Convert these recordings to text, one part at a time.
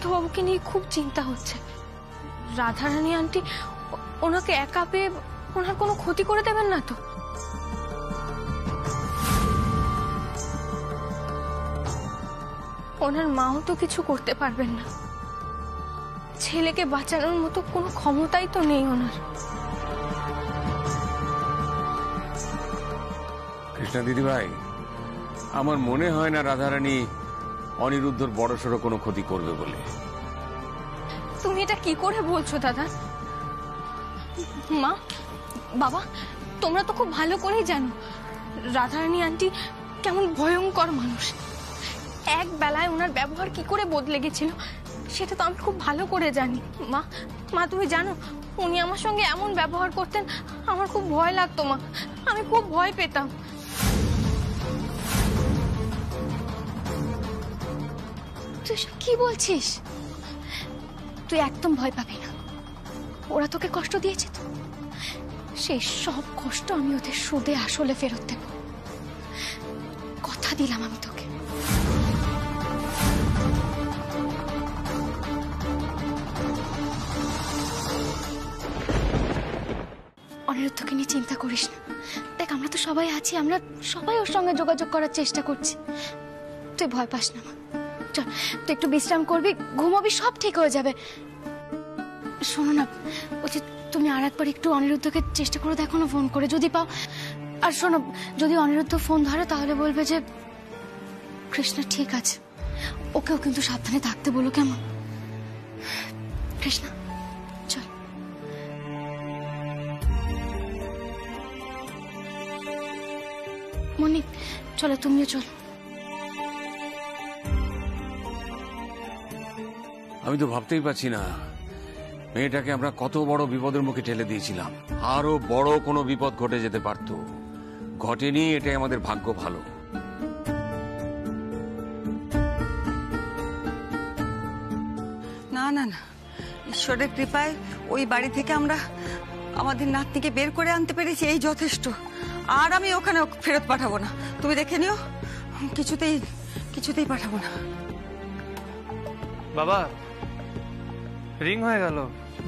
অনিরুদ্ধবাবুকে নিয়ে খুব চিন্তা হচ্ছে। রাধারানী আন্টি ওনাকে একা পেয়ে ওনার কোনো ক্ষতি করে দেবেন না তো? ওনার মাও তো কিছু করতে পারবেন না। ছেলেকে বাঁচানোর মতো কোনো ক্ষমতাই তো নেই ওনার। কৃষ্ণা দিদিভাই, আমার মনে হয় না রাধারানী অনিরুদ্ধর বড়সড় কোনো ক্ষতি করবে বলে। তুমি এটা কি করে বলছো দাদা? মা, বাবা, তোমরা তো খুব ভালো করেই জানো রাধারানী আন্টি কেমন ভয়ঙ্কর মানুষ। এক বেলায় ওনার ব্যবহার কি করে বদলে গেছিল সেটা তো আমি খুব ভালো করে জানি। মা, মা তুমি জানো উনি আমার সঙ্গে এমন ব্যবহার করতেন, আমার খুব ভয় লাগতো মা, আমি খুব ভয় পেতাম। তুই সব কি বলছিস? তুই একদম ভয় পাবি না। ওরা তোকে কষ্ট দিয়েছে তো, সেই সব কষ্ট আমি ওদের সুদে আসলে ফেরত দেব। কথা দিলাম আমি তোকে। অনিরুদ্ধকে নিয়ে চিন্তা করিস না। দেখ, আমরা তো সবাই আছি, আমরা সবাই ওর সঙ্গে যোগাযোগ করার চেষ্টা করছি। তুই ভয় পাস না মা, চল তুই একটু বিশ্রাম করবি, ঘুমাবি, সব ঠিক হয়ে যাবে। শোনো না, বলছি তুমি আর একবার একটু অনিরুদ্ধকে চেষ্টা করে দেখো না ফোন করে, যদি পাও। আর শোনো, যদি অনিরুদ্ধ ফোন ধরে তাহলে বলবে যে কৃষ্ণা ঠিক আছে, ওকেও কিন্তু সাবধানে থাকতে বলো, কেমন? কৃষ্ণা চল। মনি চলো, তুমিও চল। আমি তো ভাবতেই পারছি না মেয়েটাকে আমরা কত বড় বিপদের মুখে ঠেলে দিয়েছিলাম। আরো বড় কোনো বিপদ ঘটে যেতে পারত, ঘটেনি। এটাই আমাদের ভাগ্য ভালো। না না না, ঈশ্বরের কৃপায় ওই বাড়ি থেকে আমরা আমাদের নাতনিকে বের করে আনতে পেরেছি, এই যথেষ্ট। আর আমি ওখানে ফেরত পাঠাবো না, তুমি দেখে নিও। কিছুতেই কিছুতেই পাঠাবো না। বাবা, রিং হয়ে গেল,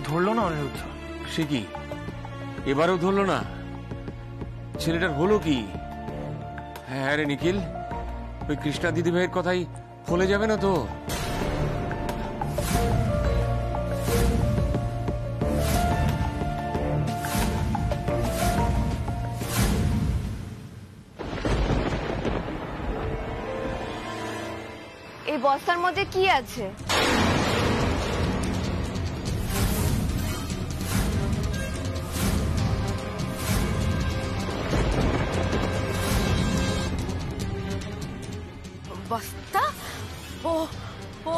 ধরলো না অনিরুদ্ধ। সে কি, এবারেও ধরলো না? ছেলেটার হলো কি? হ্যাঁ রে নিখিল, ওই কৃষ্ণা দিদিভাইয়ের কথাই ফলে যাবে না তো? এই বস্তার মধ্যে কি আছে? বস্তা? ও ও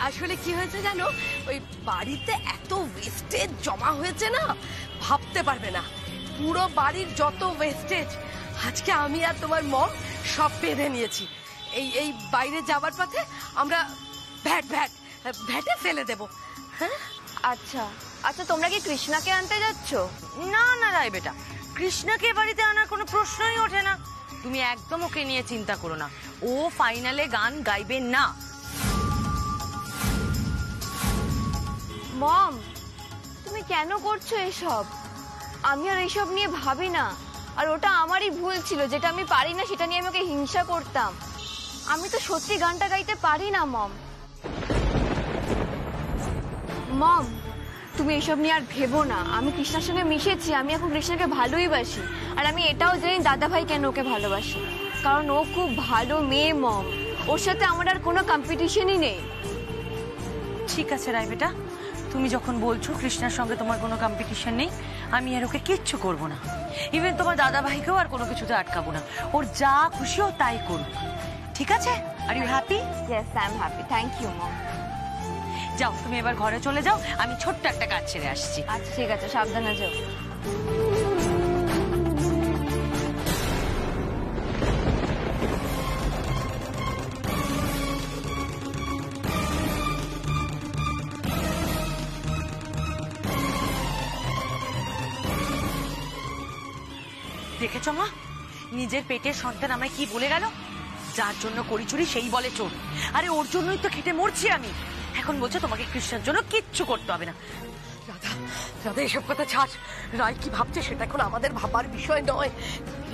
আসলে কি হয়েছে জানো, ওই বাড়িতে এত ওয়েস্টেজ জমা হয়েছে না, ভাবতে পারবে না। পুরো বাড়ির যত ওয়েস্টেজ আজকে আমি আর তোমার মম সব বেঁধে নিয়েছি। এই বাইরে যাবার পথে আমরা ভ্যাটে ফেলে দেব। হ্যাঁ আচ্ছা আচ্ছা, তোমরা কি কৃষ্ণাকে আনতে যাচ্ছ? না না রাই বেটা, কৃষ্ণাকে বাড়িতে আনার কোনো প্রশ্নই ওঠে না। তুমি একদম ওকে নিয়ে চিন্তা করো না, ও ফাইনালে গান গাইবে না। মম, তুমি কেন করছো এসব? আমি আর এইসব নিয়ে ভাবি না। আর ওটা আমারই ভুল ছিল, যেটা আমি পারি না সেটা নিয়ে আমি ওকে হিংসা করতাম। আমি তো সত্যি গানটা গাইতে পারি না মম। মম, তুমি এসব নিয়ে আর ভেবো না। আমি কৃষ্ণার সঙ্গে মিশেছি, আমি এখন কৃষ্ণাকে ভালোই বাসি। আর আমি এটাও জানি দাদা ভাই কেন ওকে ভালোবাসে, কারণ ও খুব ভালো মেয়ে মম। ওর সাথে আমার আর কোনো কম্পিটিশনই নেই। ঠিক আছে রাই বেটা, তুমি যখন বলছো কৃষ্ণার সঙ্গে তোমার কোনো কম্পিটিশন নেই, আমি আর ওকে কিচ্ছু করবো না। ইভেন তোমার দাদা ভাইকেও আর কোনো কিছুতে আটকাবো না। ওর যা খুশি ও তাই করুক, ঠিক আছে? Are you happy? Yes, I am happy, thank you mom. যাও তুমি এবার ঘরে চলে যাও, আমি ছোট্ট একটা কাজ ছেড়ে আসছি। আচ্ছা ঠিক আছে, সাবধানে যাও। দেখেছো মা, নিজের পেটের সন্তান আমায় কি বলে গেল? যার জন্য করি চুরি সেই বলে চোর। আরে ওর জন্যই তো খেটে মরছি আমি। এখন বলছো তোমাকে কৃষ্ণের জন্য কিচ্ছু করতে হবে না। রাধা, রাধা এসব কথা ছাড়। রায় কি ভাবছে সেটা এখন আমাদের ভাবার বিষয় নয়।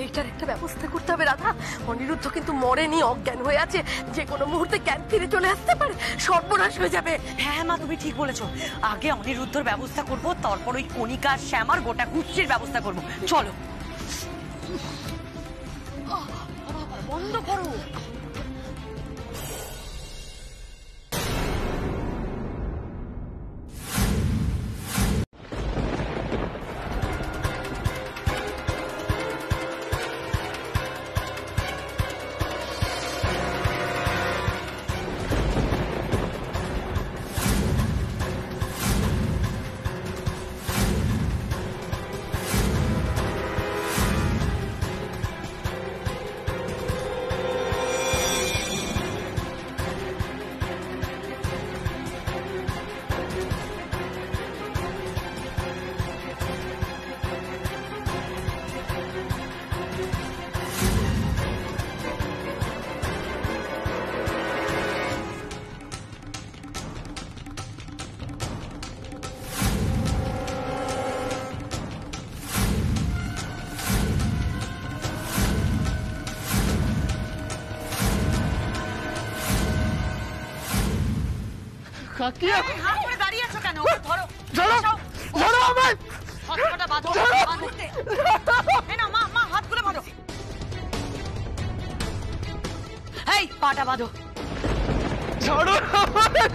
এইটার একটা ব্যবস্থা করতে হবে রাধা। অনিরুদ্ধ কিন্তু মরেনি, অজ্ঞান হয়ে আছে, যে কোনো মুহূর্তে জ্ঞান ফিরে চলে আসতে পারে, সর্বনাশ হয়ে যাবে। হ্যাঁ মা, তুমি ঠিক বলেছো। আগে অনিরুদ্ধর ব্যবস্থা করব, তারপর ওই কণিকা শ্যামার গোটা কুচ্ছির ব্যবস্থা করব। চলো। বন্ধ করো। কাকিয়া, হাত করে দাঁড়িয়ে আছো কেন? ধরো ধরো, ধরো আমায়। হাতটা বাঁধো, বাঁধো। এই নাও মা, মা হাতগুলো বাঁধো। এই পাটা বাঁধো। ধরো আমায়।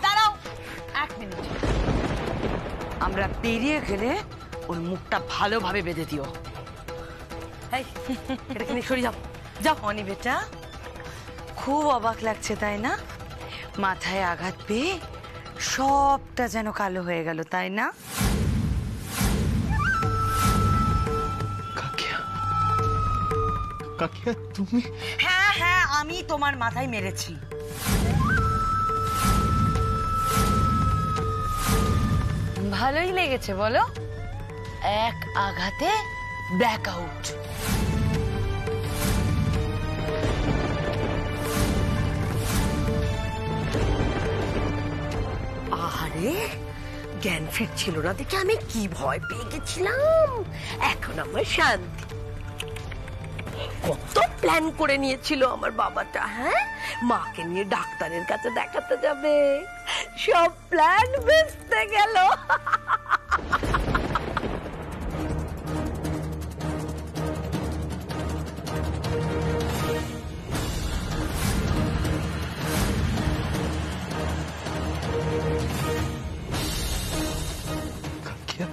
দাঁড়াও 1 মিনিট। আমরা পেরিয়ে গেলে ওর মুখটা ভালোভাবে বেঁধে দিও। এই, এটাকে নিয়ে সরে যাও। যাও। অনি বেটা, খুব অবাক লাগছে তাই না? মাথায় আঘাত পেয়ে সবটা যেন কালো হয়ে গেল তাই না? কাকিয়া, কাকিয়া তুমি? হ্যাঁ হ্যাঁ, আমি তোমার মাথায় মেরেছি। ভালোই লেগেছে বলো? এক আঘাতে ব্ল্যাক আউট। আরে জ্ঞান ফিরছিল না দেখে আমি কি ভয় পেয়ে গেছিলাম। এখন আমার শান্তি। কত প্ল্যান করে নিয়েছিল আমার বাবাটা, হ্যাঁ, মাকে নিয়ে ডাক্তারের কাছে দেখাতে যাবে, সব প্ল্যান ভেস্তে গেল। কাকিয়া,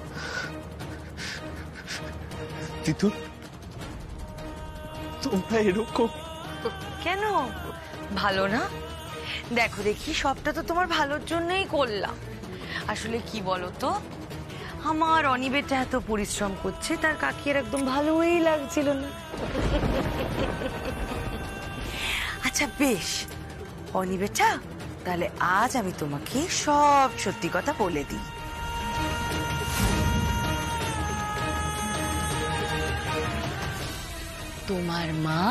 তিতুল, তোমরা এরকম কেন? ভালো না? দেখো দেখি, সবটা তো তোমার ভালোর জন্যই করলাম। আসলে কি বলো তো, আমার অনিবেটা এত পরিশ্রম করছে, তার কাকির একদম ভালোই লাগছিল না। আচ্ছা বেশ অনিবেটা, তাহলে আজ আমি তোমাকে সব সত্যি কথা বলে দিই। তোমার মা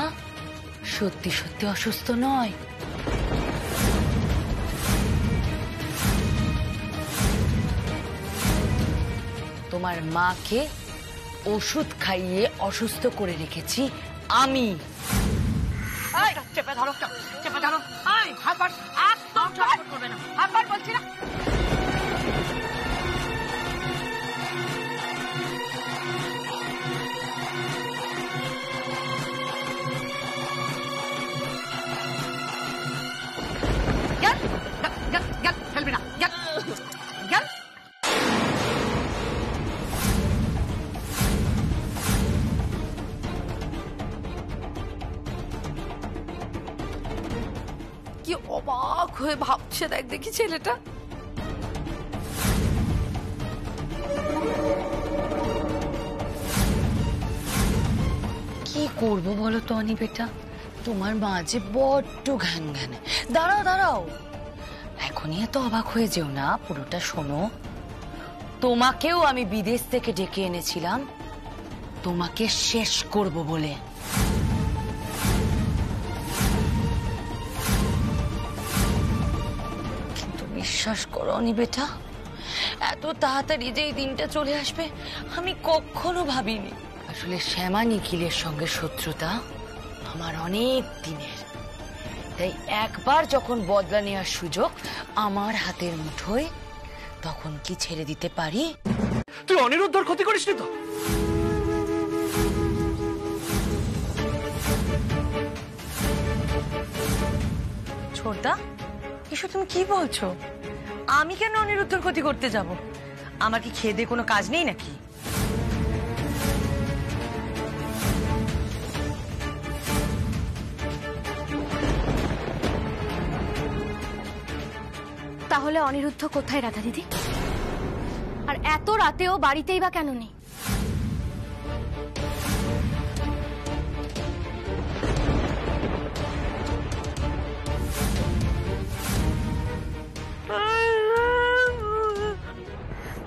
সত্যি সত্যি অসুস্থ নয়। তোমার মাকে ওষুধ খাইয়ে অসুস্থ করে রেখেছি আমি। চেপে ধরো, চেপে ধরো। একদম ছটফট করবে না, হাত বলছি না। কি অবাক হয়ে ভাবছে, দেখ দেখি ছেলেটা। কি করবো বলো তো অনি বেটা, তোমার মা যে বড্ড ঘ্যান ঘ্যানে। দাঁড়াও দাঁড়াও, এখনই এত অবাক হয়ে যেও না, পুরোটা শোনো। তোমাকেও আমি বিদেশ থেকে ডেকে এনেছিলাম তোমাকে শেষ করব বলে। কিন্তু বিশ্বাস করো অনি বেটা, এত তাড়াতাড়ি যে এই দিনটা চলে আসবে আমি কখনো ভাবিনি। আসলে শ্যামা নিখিলের সঙ্গে শত্রুতা আমার অনেক দিনের, তাই একবার যখন বদলা নেওয়ার সুযোগ আমার হাতের মুঠোয়, তখন কি ছেড়ে দিতে পারি? তুই অনিরুদ্ধর ক্ষতি করিসনি তো? ছোটদা, এসব তুমি কি বলছো? আমি কেন অনিরুদ্ধর ক্ষতি করতে যাব? আমার কি খেয়ে দিয়ে কোনো কাজ নেই নাকি? তাহলে অনিরুদ্ধ কোথায় রাধা দিদি? আর এত রাতেও বাড়িতেই বা কেন নেই?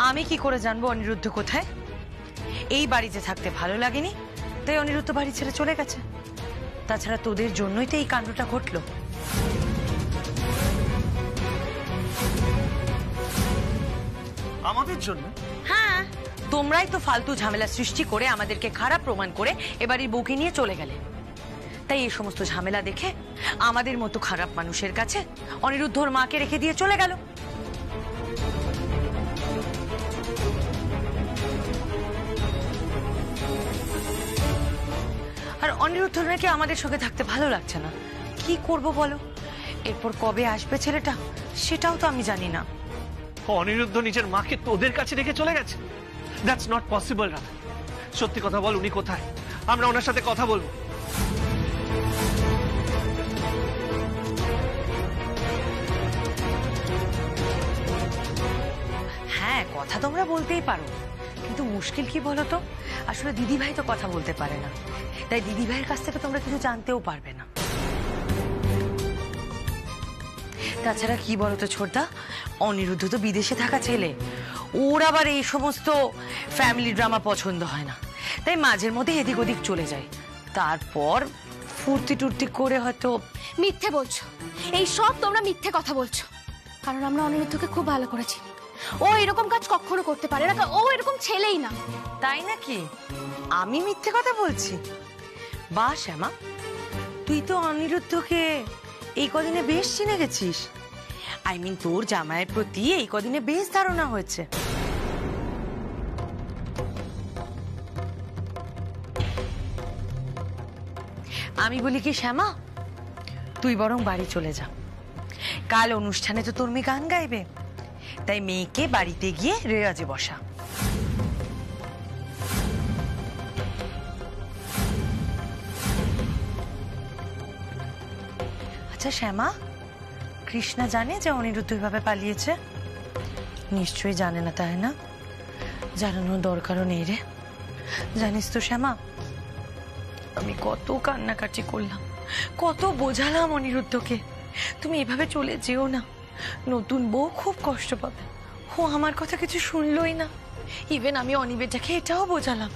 আমি কি করে জানবো অনিরুদ্ধ কোথায়? এই বাড়িতে থাকতে ভালো লাগেনি, তাই অনিরুদ্ধ বাড়ি ছেড়ে চলে গেছে। তাছাড়া তোদের জন্যই তো এই কাণ্ডটা ঘটলো। আমাদের জন্য? হ্যাঁ, তোমরাই তো ফালতু ঝামেলা সৃষ্টি করে আমাদেরকে খারাপ প্রমাণ করে এবারের বউকে নিয়ে চলে গেলে। তাই এই সমস্ত ঝামেলা দেখে আমাদের মতো খারাপ মানুষের কাছে অনিরুদ্ধর মাকে রেখে দিয়ে চলে গেল। আর অনিরুদ্ধর নাকি আমাদের সঙ্গে থাকতে ভালো লাগছে না। কি করব বলো? এরপর কবে আসবে ছেলেটা সেটাও তো আমি জানি না। অনিরুদ্ধ নিজের মাকে তোদের কাছে রেখে চলে গেছে? That's not possible Radha. সত্যি কথা বল, উনি কোথায়? আমরা ওনার সাথে কথা বলবো। হ্যাঁ, কথা তোমরা বলতেই পারো, কিন্তু মুশকিল কি বলো তো, আসলে দিদিভাই তো কথা বলতে পারে না, তাই দিদিভাইয়ের কাছ থেকে তোমরা কিছু জানতেও পারবে না। তাছাড়া কি বলতো ছোটদা, অনিরুদ্ধ তো বিদেশে থাকা ছেলে, ওর আবার এই সমস্ত ফ্যামিলি ড্রামা পছন্দ হয় না, তাই মাঝের মধ্যে এদিক ওদিক চলে যায়। তারপর ফুর্তি টুর্তি করে হয়তো। মিথ্যে বলছো, এই সব তোমরা মিথ্যে কথা বলছো। কারণ আমরা অনিরুদ্ধকে খুব ভালো করেছি, ও এরকম কাজ কখনো করতে পারে না, ও এরকম ছেলেই না। তাই নাকি? আমি মিথ্যে কথা বলছি? বাহ শ্যামা, তুই তো অনিরুদ্ধকে এই কদিনে বেশ চিনে গেছিস। তোর জামাইয়ের প্রতি এই কদিনে বেশ ধারণা হয়েছে। আমি বলি কি শ্যামা, তুই বরং বাড়ি চলে যা। কাল অনুষ্ঠানে তো তোর মেয়ে গান গাইবে, তাই মেয়েকে বাড়িতে গিয়ে রেওয়াজে বসা। আচ্ছা শ্যামা, কৃষ্ণা জানে যে অনিরুদ্ধ এভাবে পালিয়েছে? নিশ্চয়ই জানে না, তাই না? জানানোর দরকারও নেই রে। জানিস তো শ্যামা, আমি কত কান্নাকাটি করলাম, কত বোঝালাম অনিরুদ্ধকে, তুমি এভাবে চলে যেও না, নতুন বউ খুব কষ্ট পাবে। ও আমার কথা কিছু শুনলই না। ইভেন আমি অনিবেটাকে এটাও বোঝালাম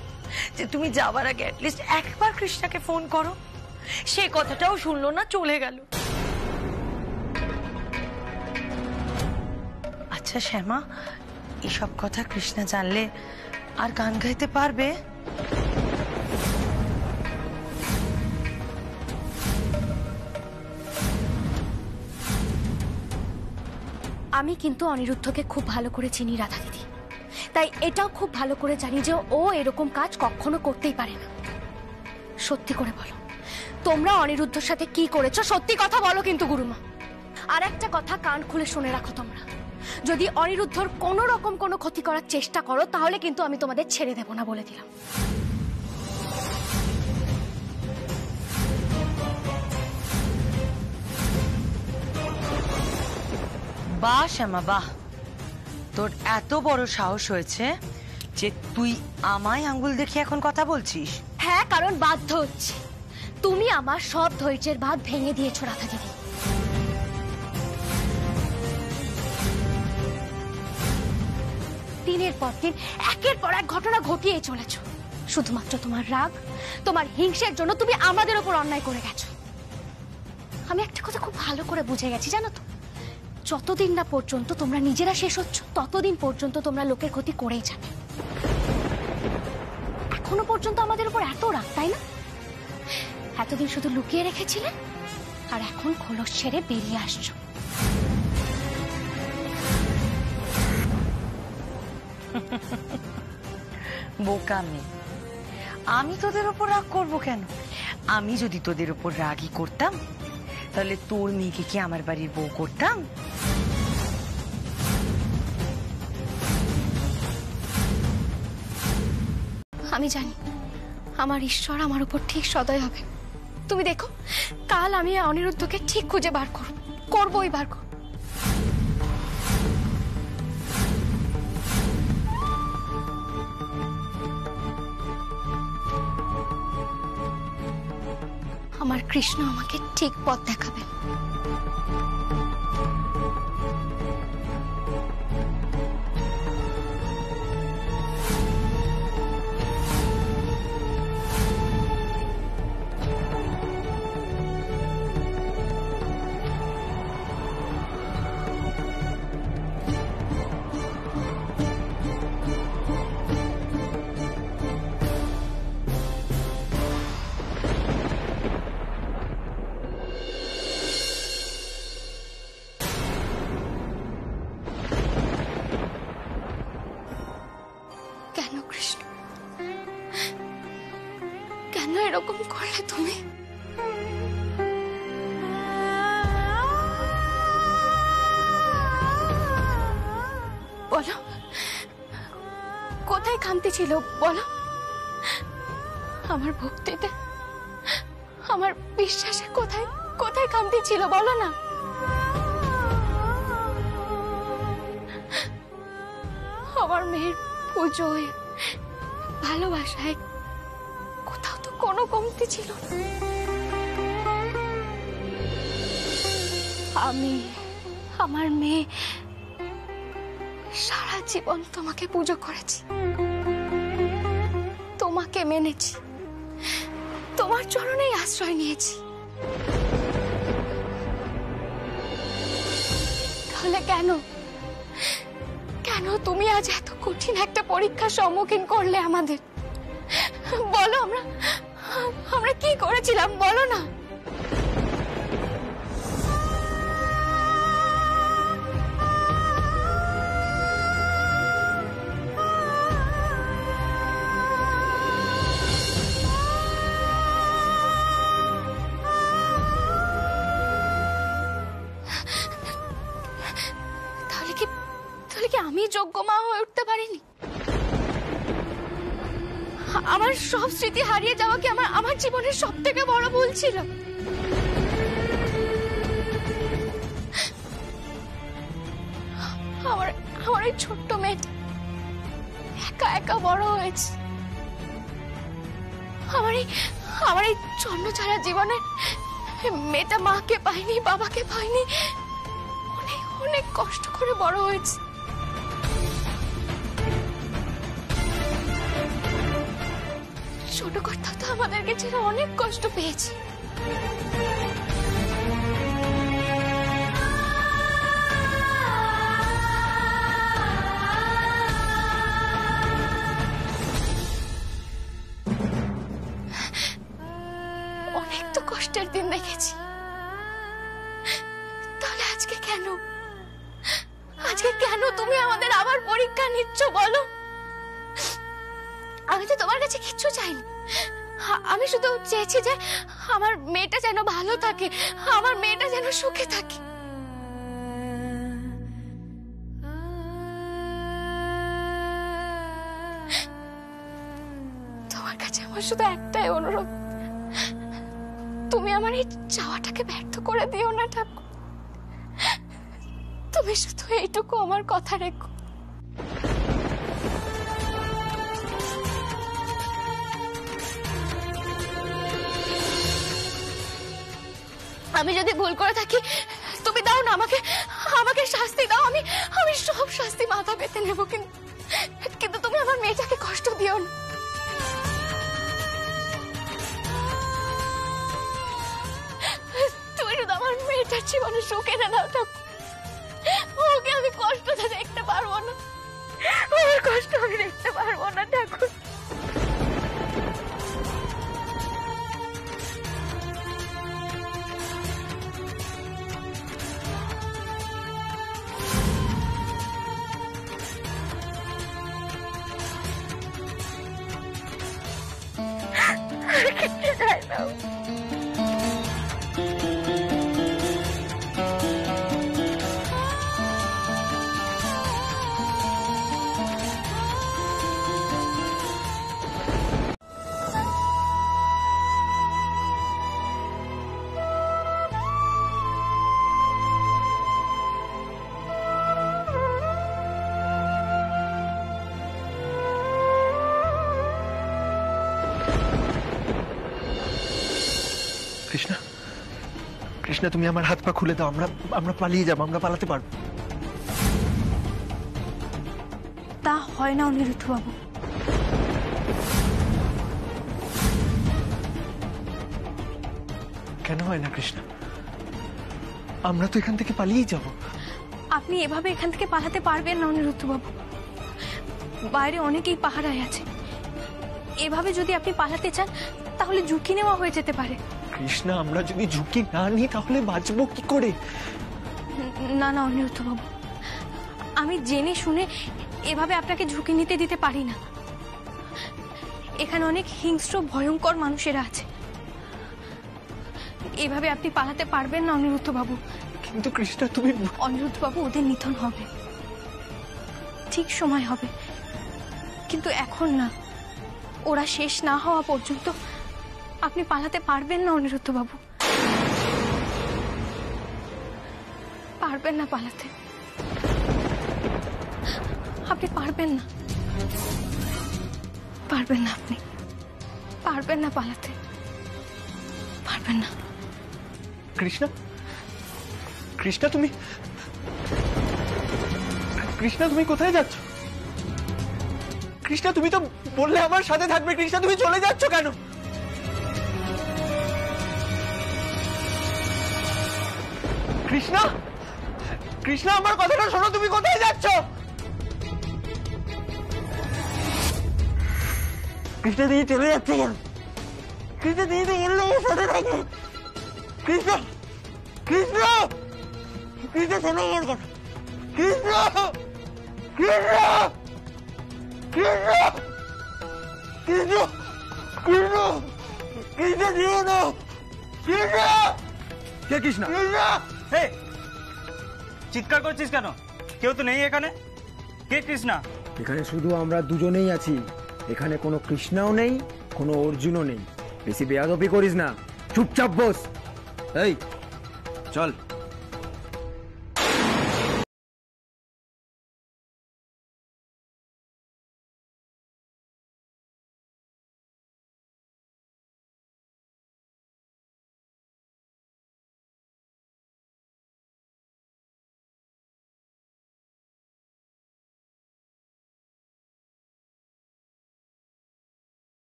যে তুমি যাওয়ার আগে অ্যাটলিস্ট একবার কৃষ্ণাকে ফোন করো, সে কথাটাও শুনলো না, চলে গেল। আচ্ছা শ্যামা, এসব কথা কৃষ্ণা জানলে আর গান গাইতে পারবে? আমি কিন্তু অনিরুদ্ধকে খুব ভালো করে চিনি রাধা দিদি, তাই এটাও খুব ভালো করে জানি যে ও এরকম কাজ কখনো করতেই পারে না। সত্যি করে বলো, তোমরা অনিরুদ্ধর সাথে কি করেছো? সত্যি কথা বলো কিন্তু গুরুমা। আর একটা কথা কান খুলে শুনে রাখো, তোমরা যদি অনিরুদ্ধর কোনো রকম কোনো ক্ষতি করার চেষ্টা করো তাহলে কিন্তু আমি তোমাদের ছেড়ে দেব না, বলে দিলাম। বাহ শ্যামা বাহ, তোর এত বড় সাহস হয়েছে যে তুই আমায় আঙ্গুল দেখিয়ে এখন কথা বলছিস? হ্যাঁ, কারণ বাধ্য হচ্ছে। তুমি আমার সব ধৈর্যের বাঁধ ভেঙে দিয়েছো রাধা দিদি। দিনের পর দিন একের পর এক ঘটনা ঘটিয়ে চলেছ। শুধুমাত্র তোমার রাগ, তোমার হিংসের জন্য তুমি আমাদের ওপর অন্যায় করে গেছো। আমি একটা কথা খুব ভালো করে বুঝে গেছি, জানো তো, যতদিন না পর্যন্ত তোমরা নিজেরা শেষ হচ্ছ ততদিন পর্যন্ত তোমরা লোকের ক্ষতি করেই যাবে। এখনো পর্যন্ত আমাদের উপর এত রাগ, তাই না? এতদিন শুধু লুকিয়ে রেখেছিলে, আর এখন খোলস ছেড়ে বেরিয়ে আসছো। বোকামি। আমি তোদের উপর রাগ করবো কেন? আমি যদি তোদের উপর রাগই করতাম তাহলে তোর মেয়েকে কি আমার বাড়ির বউ করতাম? আমি জানি আমার ঈশ্বর আমার উপর ঠিক সদয় হবে। তুমি দেখো, কাল আমি অনিরুদ্ধকে ঠিক খুঁজে বার করবই বার করব। আমার কৃষ্ণ আমাকে ঠিক পথ দেখাবেন। কেন কৃষ্ণ, কেন এরকম করলে তুমি? বলো, কোথায় খামতি ছিল বলো? আমার ভক্তিতে, আমার বিশ্বাসে কোথায় কোথায় খামতি ছিল বলো না? আমার মেয়ের পুজোয়, ভালোবাসায় কোথাও তো কোনো কমতি ছিল না। আমি, আমার মেয়ে সারা জীবন তোমাকে পুজো করেছি, তোমাকে মেনেছি, তোমার চরণেই আশ্রয় নিয়েছি। তাহলে কেন কেন তুমি আজ এত কঠিন একটা পরীক্ষার সম্মুখীন করলে আমাদের? বলো, আমরা কি করেছিলাম বলো না? তাহলে কি আমি যোগ্য মা হয়ে উঠতে পারিনি? আমার সব স্মৃতি হারিয়ে যাওয়া কি আমার জীবনের সব থেকে বড় ভুল ছিল? আমার এই ছোট্ট মেয়েটা একা একা বড় হয়েছে। আমার এই জন্ম ছাড়া জীবনে মেয়েটা মাকে পায়নি, বাবাকে পায়নি, অনেক অনেক কষ্ট করে বড় হয়েছে। ছোট কর্তা তো আমাদেরকে ছেড়ে অনেক কষ্ট পেয়েছে। অনেক তো কষ্টের দিন দেখেছি, তাহলে আজকে কেন তুমি আমাদের আবার পরীক্ষা নিচ্ছ বলো? আমি তো তোমার কাছে কিচ্ছু চাইনি, আমি শুধু চেয়েছি যে আমার মেয়েটা যেন ভালো থাকে, আমার মেয়েটা যেন সুখে থাকে। তোমার কাছে আমার শুধু একটাই অনুরোধ, তুমি আমার এই চাওয়াটাকে ব্যর্থ করে দিও না ঠাকুর। তুমি শুধু এইটুকু আমার কথা রেখো। আমি যদি ভুল করে থাকি তুমি দাও না আমাকে, আমাকে শাস্তি দাও। আমি আমি সব শাস্তি মাথা পেতে নেব, কিন্তু কিন্তু তুমি আমার মেয়েটাকে কষ্ট দিও না। তুমি শুধু আমার মেয়েটার জীবনে সুখ এনে দাও ঠাকুর। ওকে আমি কষ্টটা দেখতে পারবো না, ওর কষ্ট আমি দেখতে পারবো না ঠাকুর। কৃষ্ণা, কৃষ্ণা তুমি আমার হাত পা খুলে দাও, আমরা আমরা পালিয়ে যাবো, আমরা পালাতে পারবো। তা হয় না অনিরুদ্ধ বাবু। কেন হয় না কৃষ্ণা? আমরা তো এখান থেকে পালিয়ে যাব। আপনি এভাবে এখান থেকে পালাতে পারবেন না অনিরুদ্ধ বাবু। বাইরে অনেকেই পাহারায় আছে, এভাবে যদি আপনি পালাতে চান তাহলে ঝুঁকি নেওয়া হয়ে যেতে পারে। কৃষ্ণা, আমরা যদি ঝুঁকি না নিই তাহলে বাঁচবো কি করে? না না অনিরুদ্ধ বাবু, আমি জেনে শুনে এভাবে আপনাকে ঝুঁকি নিতে দিতে পারি না। এখানে অনেক হিংস্র ভয়ঙ্কর মানুষেরা আছে, এভাবে আপনি পালাতে পারবেন না অনিরুদ্ধ বাবু। কিন্তু কৃষ্ণা তুমি... অনিরুদ্ধ বাবু, ওদের নিধন হবে, ঠিক সময় হবে, কিন্তু এখন না। ওরা শেষ না হওয়া পর্যন্ত আপনি পালাতে পারবেন না অনিরুদ্ধ বাবু, পারবেন না পালাতে, আপনি পারবেন না, পারবেন না, আপনি পারবেন না পালাতে, পারবেন না। কৃষ্ণা, কৃষ্ণা তুমি... কৃষ্ণা তুমি কোথায় যাচ্ছ? কৃষ্ণা তুমি তো বললে আমার সাথে থাকবে, কৃষ্ণা তুমি চলে যাচ্ছ কেন? কৃষ্ণা, কৃষ্ণা আমার কথাটা শোনো, তুমি কোথায় যাচ্ছ? কৃষ্ণা তুমি চলে যাচ্ছে কেন? কৃষ্ণা তুমি তো বললে আমার সাথে থাকবে। কৃষ্ণা, কৃষ্ণা, কৃষ্ণা চলে গেল কেন? কৃষ্ণা, কৃষ্ণা, কৃষ্ণা, কৃষ্ণা, কৃষ্ণা, কৃষ্ণা দিও না, কৃষ্ণা। কে কৃষ্ণা? কৃষ্ণা, হে, চিৎকার করছিস কেন? কেউ তো নেই এখানে। কে কৃষ্ণা? এখানে শুধু আমরা দুজনেই আছি, এখানে কোনো কৃষ্ণাও নেই, কোনো অর্জুনও নেই। বেশি বেয়াদবি করিস না, চুপচাপ বস। এই চল।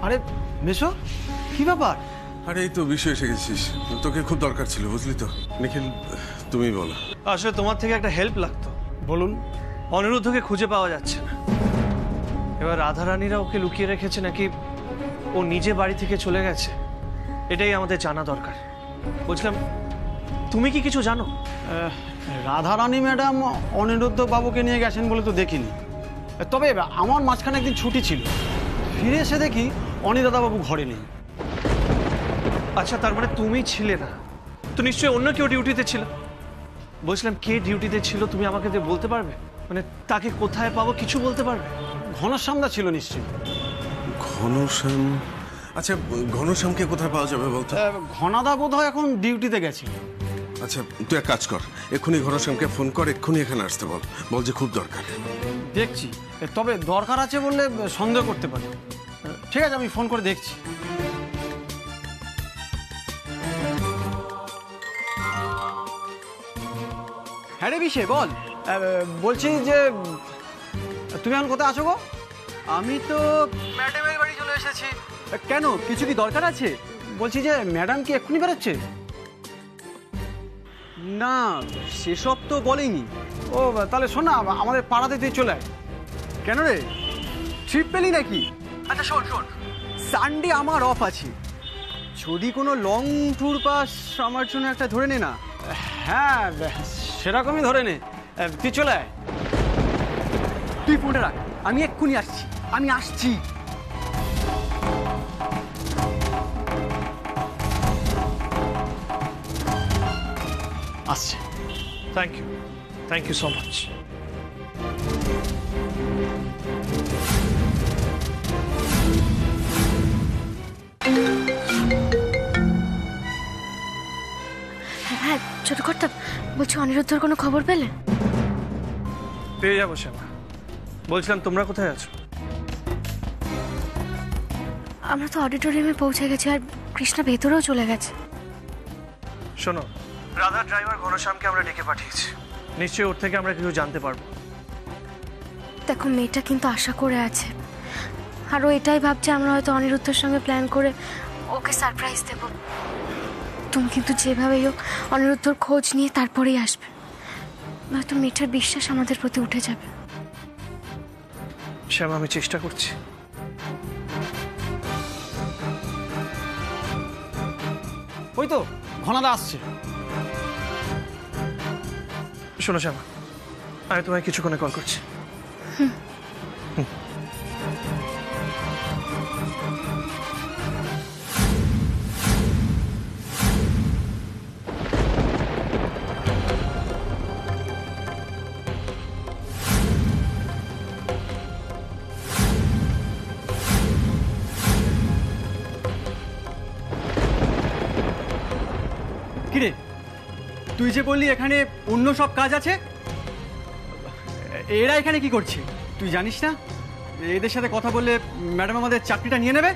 আরে মেশো, কি ব্যাপার? আরে এই তো বিষয় এসে গেছিস, তোকে খুব দরকার ছিল বুঝলি তো। নিখিল তুমি বলো। আসলে তোমার থেকে একটা হেল্প লাগতো। বলুন। অনিরুদ্ধকে খুঁজে পাওয়া যাচ্ছে না। এবার রাধারানীরা ওকে লুকিয়ে রেখেছে নাকি ও নিজে বাড়ি থেকে চলে গেছে, এটাই আমাদের জানা দরকার। বলছিলাম তুমি কি কিছু জানো? রাধারানী ম্যাডাম অনিরুদ্ধ বাবুকে নিয়ে গেছেন বলে তো দেখিনি, তবে আমার মাঝখানে একদিন ছুটি ছিল, ফিরে এসে দেখি অনিদাদা বাবু ঘরে নেই। আচ্ছা, তার মানে তুমি ছিলে না তো, নিশ্চয়ই অন্য কেউ ডিউটিতে ছিল। বলছিলাম কে ডিউটিতে ছিল তুমি আমাকে বলতে পারবে? মানে তাকে কোথায় পাবো কিছু বলতে পারবে? ঘনশ্যামদা ছিল নিশ্চয়ই। ঘনশ্যাম? আচ্ছা, ঘনশ্যামকে কোথায় পাওয়া যাবে বলতো? ঘনাদা বোধ হয় এখন ডিউটিতে গেছে। আচ্ছা, তুই এক কাজ কর, এক্ষুনি ঘনশ্যামকে ফোন কর, এক্ষুনি এখানে আসতে বল, বল যে খুব দরকার। দেখছি, তবে দরকার আছে বললে সন্দেহ করতে পারি। ঠিক আছে, আমি ফোন করে দেখছি। হ্যাঁ রে বিশে, বল। বলছি যে তুমি এখন কোথায় আছো গো? আমি তো ম্যাডামের বাড়ি চলে এসেছি। কেন, কিছু কি দরকার আছে? বলছি যে ম্যাডাম কি এক্ষুনি বেরোচ্ছে? না, সেসব তো বলেনি। ও তাহলে শোন না, আমাদের পাড়াতে তুই চলে আয়। কেন রে, ট্রিপ পেলি নাকি? আচ্ছা শোন শোন, সানডে আমার অফ আছে, যদি কোনো লং ট্যুর পাস আমার জন্য একটা ধরে নে না। হ্যাঁ, সেরকমই ধরে নে, তুই চলে আয়। তুই ফোনটা রাখ, আমি এক্ষুনি আসছি, আমি আসছি। আসছে। Thank you so much. হ্যাঁ ছোট কর্তা, বলছি অনিরুদ্ধর কোনো খবর পেলে? পেয়ে যাবো শ্যামা। বলছিলাম তোমরা কোথায় আছো? আমরা তো অডিটোরিয়ামে পৌঁছে গেছি, আর কৃষ্ণা ভেতরেও চলে গেছে। শোনো, রাধা ড্রাইভার ঘনশ্যামকে আমরা ডেকে পাঠিয়েছি, নিশ্চয়ই ওর থেকে আমরা কিছু জানতে পারবো। দেখো, মেয়েটা কিন্তু আশা করে আছে, আর ও এটাই ভাবছে আমরা হয়তো অনিরুদ্ধের সঙ্গে প্ল্যান করে ওকে সারপ্রাইজ দেব। তুমি কিন্তু যেভাবেই হোক অনিরুদ্ধর খোঁজ নিয়ে তারপরেই আসবে, নয়তো মেয়েটার বিশ্বাস আমাদের প্রতি উঠে যাবে। শ্যামা, আমি চেষ্টা করছি। ওই তো ঘনাদা আসছে। শোনো শ্যামা, আমি তোমায় কিছুক্ষণে কল করছি। কিরে, তুই যে বললি এখানে অন্য সব কাজ আছে, এরা এখানে কি করছে তুই জানিস না? এদের সাথে কথা বললে ম্যাডাম আমাদের চাকরিটা নিয়ে নেবে।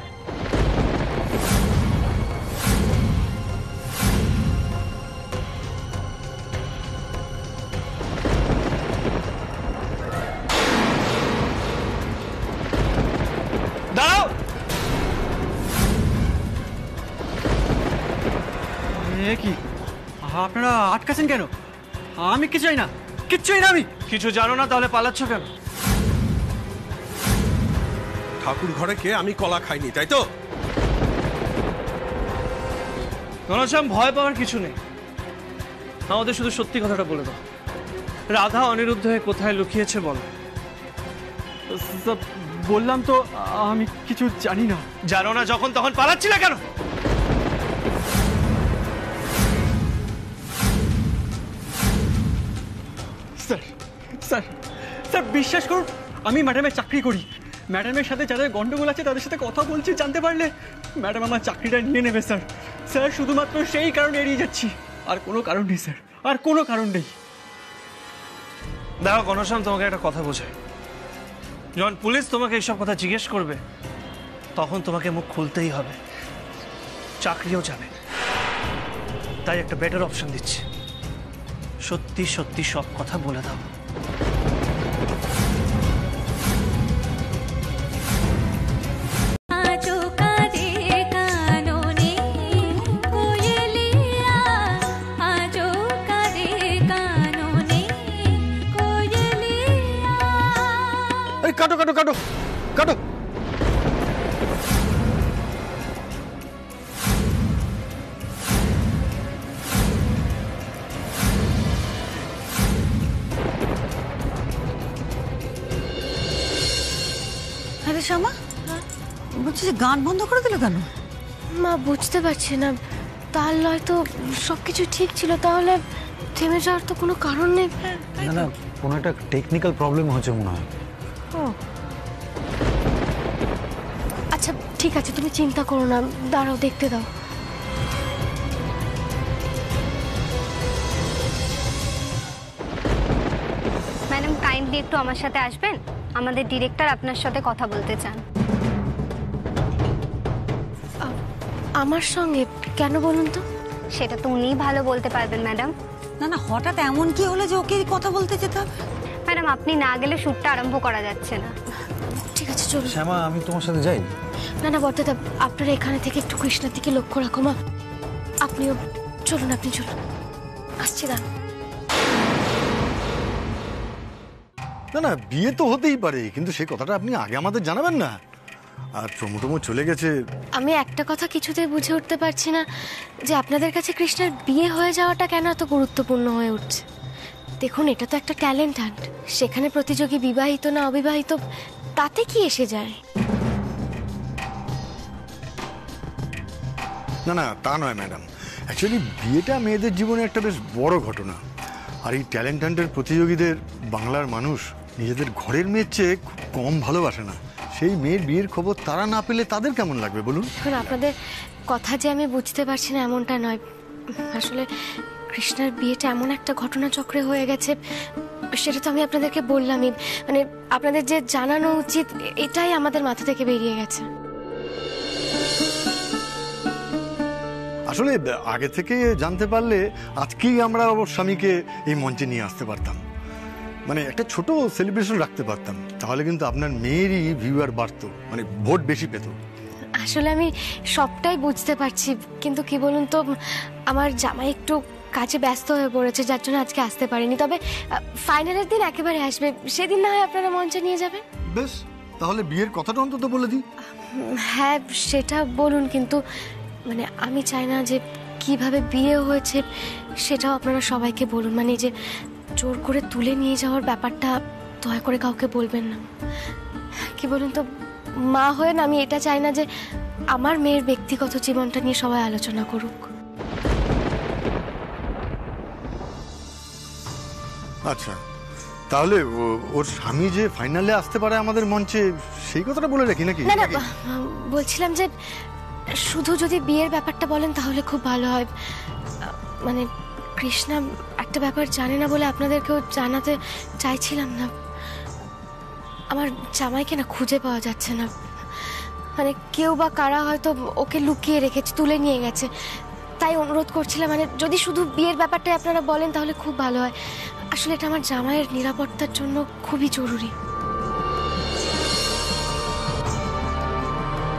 দাঁড়াও! কি আপনারা আটকাছেন কেন? আমি কিছু জানি না, কিচ্ছুই না। আমি কিছু জানো না, তাহলে পালাচ্ছ কেন? ঠাকুর ঘরে কে আমি কলা খাইনি, তাই তো? ঘনশ্যাম, ভয় পাওয়ার কিছু নেই, আমাদের শুধু সত্যি কথাটা বলে দাও। রাধা অনিরুদ্ধ হয়ে কোথায় লুকিয়েছে বলো। বললাম তো আমি কিছু জানি না। জানো না যখন তখন পালাচ্ছিলে কেন? স্যার স্যার স্যার বিশ্বাস করুন, আমি ম্যাডামের চাকরি করি। ম্যাডামের সাথে যাদের গন্ডগোল আছে তাদের সাথে কথা বলছি, জানতে পারলে ম্যাডাম আমার চাকরিটা নিয়ে নেবে স্যার। স্যার শুধুমাত্র সেই কারণে এড়িয়ে যাচ্ছি, আর কোনো কারণ নেই স্যার, আর কোনো কারণ নেই। দেখো ঘনশ্যাম, তোমাকে একটা কথা বোঝাই, যখন পুলিশ তোমাকে এইসব কথা জিজ্ঞেস করবে তখন তোমাকে মুখ খুলতেই হবে, চাকরিও যাবে। তাই একটা বেটার অপশন দিচ্ছি, সত্যি সত্যি সব কথা বলে দাও। जो का আরে কাটো কাটো কাটো কাটো। আরে শ্যামা, বলছি যে গান বন্ধ করে দিল কেন? মা বুঝতে পারছি না, তার লয় তো সবকিছু ঠিক ছিল, তাহলে থেমে যাওয়ার তো কোনো কারণ নেই। না না, কোনো একটা টেকনিক্যাল প্রবলেম হচ্ছে মনে হয়। আচ্ছা ঠিক আছে, তুমি চিন্তা করো না, দাঁড়াও দেখতে দাও। ম্যাডাম কাইন্ডলি একটু আমার সাথে আসবেন, আমাদের ডিরেক্টর আপনার সাথে কথা বলতে চান। আমার সঙ্গে কেন বলুন তো? সেটা তো উনিই ভালো বলতে পারবেন ম্যাডাম। না না, হঠাৎ এমন কি হলো যে ওকে কথা বলতে যেতে হবে? ম্যাডাম আপনি না গেলে শ্যুটটা আরম্ভ করা যাচ্ছে না। ঠিক আছে চলো। শ্যামা, আমি তোমার সাথে যাই। না না বর্দাদা, আপনারা এখানে থেকে একটু কৃষ্ণার দিকে লক্ষ্য রাখো। মা আপনিও চলুন, আপনি চলুন, আসছি। দাঁড়ান। না না, বিয়ে তো হতেই পারে, কিন্তু সেই কথাটা আপনি আগে আমাদের জানাবেন না। আর চমুটমু চলে গেছে। আমি একটা কথা কিছুতেই বুঝে উঠতে পারছি না, যে আপনাদের কাছে কৃষ্ণার বিয়ে হয়ে যাওয়াটা কেন এত গুরুত্বপূর্ণ হয়ে উঠছে। দেখুন, এটা তো একটা ট্যালেন্ট হান্ট, সেখানে প্রতিযোগী বিবাহিত না অবিবাহিত তাতে কি এসে যায়? না না, তা নয় ম্যাডাম, অ্যাকচুয়ালি বিয়েটা মেয়েদের জীবনে একটা বেশ বড় ঘটনা। আর এই ট্যালেন্ট হান্টের প্রতিযোগীদের বাংলার মানুষ নিজেদের ঘরের মেয়ের চেয়ে খুব কম ভালোবাসে না। সেই মেয়ের বিয়ের খবর তারা না পেলে তাদের কেমন লাগবে বলুন? এখন আপনাদের কথা যে আমি বুঝতে পারছি না এমনটা নয়, আসলে কৃষ্ণার বিয়েটা এমন একটা ঘটনাচক্রে হয়ে গেছে, সেটা তো আমি আপনাদেরকে বললামই, মানে আপনাদের যে জানানো উচিত এটাই আমাদের মাথা থেকে বেরিয়ে গেছে। আসলে আগে থেকে জানতে পারলে আজকেই আমরা ওর স্বামীকে এই মঞ্চে নিয়ে আসতে পারতাম, মানে একটা ছোট সেলিব্রেশন রাখতে পারতাম, তাহলে কিন্তু আপনার মেয়েরই ভিউয়ার বাড়তো, মানে ভোট বেশি পেত। আসলে আমি সবটাই বুঝতে পারছি, কিন্তু কি বলুন তো, আমার জামাই একটু কাজে ব্যস্ত হয়ে পড়েছে, যার জন্য আজকে আসতে পারিনি। তবে ফাইনালের দিন একেবারে আসবে, সেদিন না হয় আপনারা মঞ্চে নিয়ে যাবেন। বেশ, তাহলে বিয়ের কথাটা অন্তত বলে দিই। হ্যাঁ সেটা বলুন, কিন্তু মানে আমি চাই না যে কিভাবে বিয়ে হয়েছে সেটাও আপনারা সবাইকে বলুন, মানে যে জোর করে তুলে নিয়ে যাওয়ার ব্যাপারটা দয়া করে কাউকে বলবেন না। কি বলুন তো, মা হয়ে না আমি এটা চাই না যে আমার মেয়ের ব্যক্তিগত জীবনটা নিয়ে সবাই আলোচনা করুক। আচ্ছা, তাহলে ওর স্বামী যে ফাইনালে আসতে পারে আমাদের মঞ্চে, সেই কথাটা বলে রাখি নাকি? না না, বলছিলাম যে শুধু যদি বিয়ের ব্যাপারটা বলেন তাহলে খুব ভালো হয়। মানে কৃষ্ণা একটা ব্যাপার জানে না বলে আপনাদেরকেও জানাতে চাইছিলাম না। আমার জামাইকে না খুঁজে পাওয়া যাচ্ছে না, মানে কেউ বা কারা হয়তো ওকে লুকিয়ে রেখেছে, তুলে নিয়ে গেছে। তাই অনুরোধ করছিলাম, মানে যদি শুধু বিয়ের ব্যাপারটা আপনারা বলেন তাহলে খুব ভালো হয়। আসলে এটা আমার জামাইয়ের নিরাপত্তার জন্য খুবই জরুরি।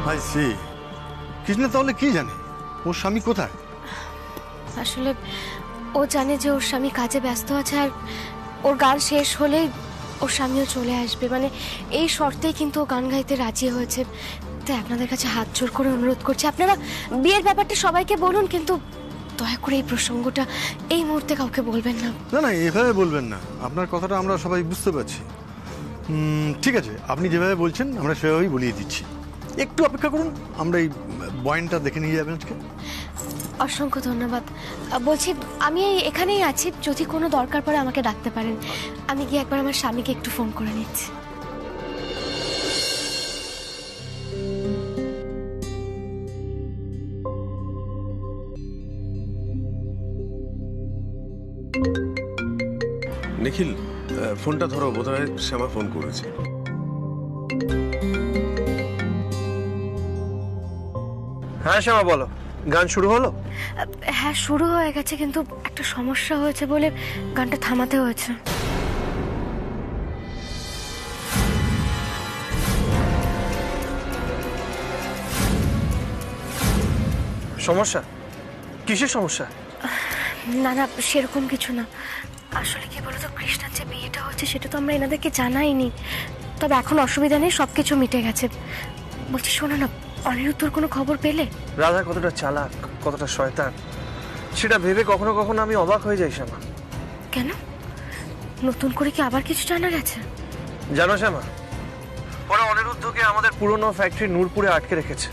I C. কৃষ্ণা তাহলে কি জানে, ওর স্বামী কোথায়? আসলে ও জানে যে ওর স্বামী কাজে ব্যস্ত আছে, আর ওর গান শেষ হলেই ওর স্বামীও চলে আসবে, মানে এই শর্তেই কিন্তু ও গান গাইতে রাজি হয়েছে। তাই আপনাদের কাছে হাত জোর করে অনুরোধ করছি, আপনারা বিয়ের ব্যাপারটা সবাইকে বলুন, কিন্তু দয়া করে এই প্রসঙ্গটা এই মুহূর্তে কাউকে বলবেন না। না না, এভাবে বলবেন না, আপনার কথাটা আমরা সবাই বুঝতে পারছি। ঠিক আছে, আপনি যেভাবে বলছেন আমরা সেভাবেই বলিয়ে দিচ্ছি। একটু অপেক্ষা করুন, আমরা এই বয়ানটা দেখে নিয়ে যাবেন আজকে। অসংখ্য ধন্যবাদ। বলছি আমি এখানেই আছি, যদি কোনো দরকার পড়ে আমাকে ডাকতে পারেন। আমি গিয়ে একবার আমার স্বামীকে একটু ফোন করে নিচ্ছি। নিখিল, ফোনটা ধরো, বোধহয় শ্যামা ফোন করেছে। হ্যাঁ শ্যামা বলো, গান শুরু হলো? হ্যাঁ শুরু হয়ে গেছে, কিন্তু একটা সমস্যা হয়েছে বলে গানটা থামাতে হয়েছে। সমস্যা? কিসের সমস্যা? না না, সেরকম কিছু না। আসলে কি বলতো, কৃষ্ণার যে বিয়েটা হচ্ছে সেটা তো আমরা এনাদেরকে জানাইনি। তবে এখন অসুবিধা নেই, সবকিছু মিটে গেছে। বলছি শোনো না, অনিরুদ্ধর কোনো খবর পেলে? রাধা কতটা চালাক, কতটা শয়তান, সেটা ভেবে কখনো কখনো আমি অবাক হয়ে যাই শ্যামা। কেন, নতুন করে কি আবার কিছু জানা গেছে? জানো শ্যামা, ওরা অনিরুদ্ধকে আমাদের পুরনো ফ্যাক্টরি নূরপুরে আটকে রেখেছে।